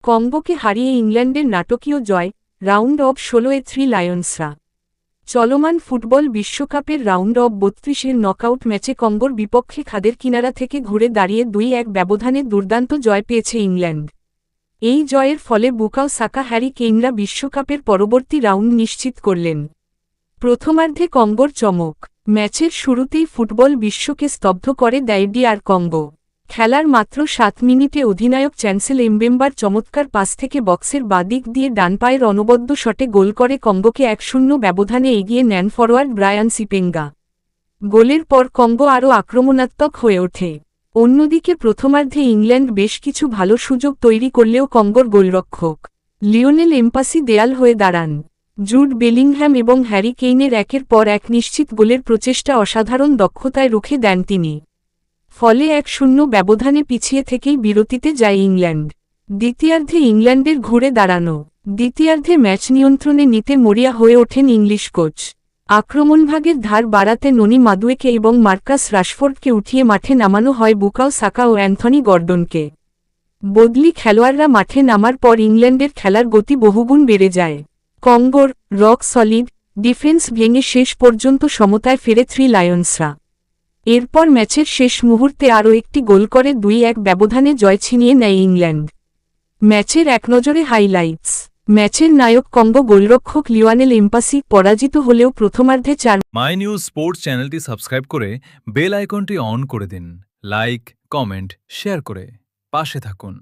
কঙ্গোকে হারিয়ে ইংল্যান্ডের নাটকীয় জয়, রাউন্ড অব 16-এ 3 লায়ন্সরা। চলমান ফুটবল বিশ্বকাপের রাউন্ড অব 32-এর নকআউট ম্যাচে কঙ্গোর বিপক্ষে খাদের কিনারা থেকে ঘুরে দাঁড়িয়ে 2-1 ব্যবধানে দুর্দান্ত জয় পেয়েছে ইংল্যান্ড। এই জয়ের ফলে বুকাও সাকা হ্যারি কেইনরা বিশ্বকাপের পরবর্তী রাউন্ড নিশ্চিত করলেন। প্রথমার্ধে কঙ্গোর চমক। ম্যাচের শুরুতেই ফুটবল বিশ্বকে স্তব্ধ করে দেয় DR কঙ্গো। খেলার মাত্র 7 মিনিটে অধিনায়ক চ্যান্সেল এমবেম্বার চমৎকার পাস থেকে বক্সের বাদিক দিয়ে ডান পায়ের অনবদ্য শটে গোল করে কঙ্গোকে 1-0 ব্যবধানে এগিয়ে নেন ফরোয়ার্ড ব্রায়ান সিপেঙ্গা। গোলের পর কঙ্গো আরও আক্রমণাত্মক হয়ে ওঠে। অন্যদিকে প্রথমার্ধে ইংল্যান্ড বেশ কিছু ভালো সুযোগ তৈরি করলেও কঙ্গোর গোলরক্ষক লিওনেল এমবাসি দেয়াল হয়ে দাঁড়ান। জুড বেলিংহ্যাম এবং হ্যারি কেইনের একের পর এক নিশ্চিত গোলের প্রচেষ্টা অসাধারণ দক্ষতায় রুখে দেন তিনি। ফলে 1-0 ব্যবধানে পিছিয়ে থেকেই বিরতিতে যায় ইংল্যান্ড। দ্বিতীয়ার্ধে ইংল্যান্ডের ঘুরে দাঁড়ানো। দ্বিতীয়ার্ধে ম্যাচ নিয়ন্ত্রণে নিতে মরিয়া হয়ে ওঠেন ইংলিশ কোচ। আক্রমণভাগের ধার বাড়াতে ননি মাদুয়েকে এবং মার্কাস রাশফোর্ডকে উঠিয়ে মাঠে নামানো হয় বুকাও সাকা ও অ্যান্থনি গর্ডনকে। বদলি খেলোয়াড়রা মাঠে নামার পর ইংল্যান্ডের খেলার গতি বহুগুণ বেড়ে যায়। কঙ্গোর রক সলিড ডিফেন্স ভেঙে শেষ পর্যন্ত সমতায় ফেরে 3 লায়ন্সরা। এরপর ম্যাচের শেষ মুহূর্তে আরও একটি গোল করে 2-1 ব্যবধানে জয় ছিনিয়ে নেয় ইংল্যান্ড। ম্যাচের একনজরে হাইলাইটস। ম্যাচের নায়ক কঙ্গো গোলরক্ষক লিওনেল এমবাসি পরাজিত হলেও প্রথমার্ধে 4 মাই নিউজ স্পোর্টস চ্যানেলটি সাবস্ক্রাইব করে বেল আইকনটি অন করে দিন। লাইক, কমেন্ট, শেয়ার করে পাশে থাকুন।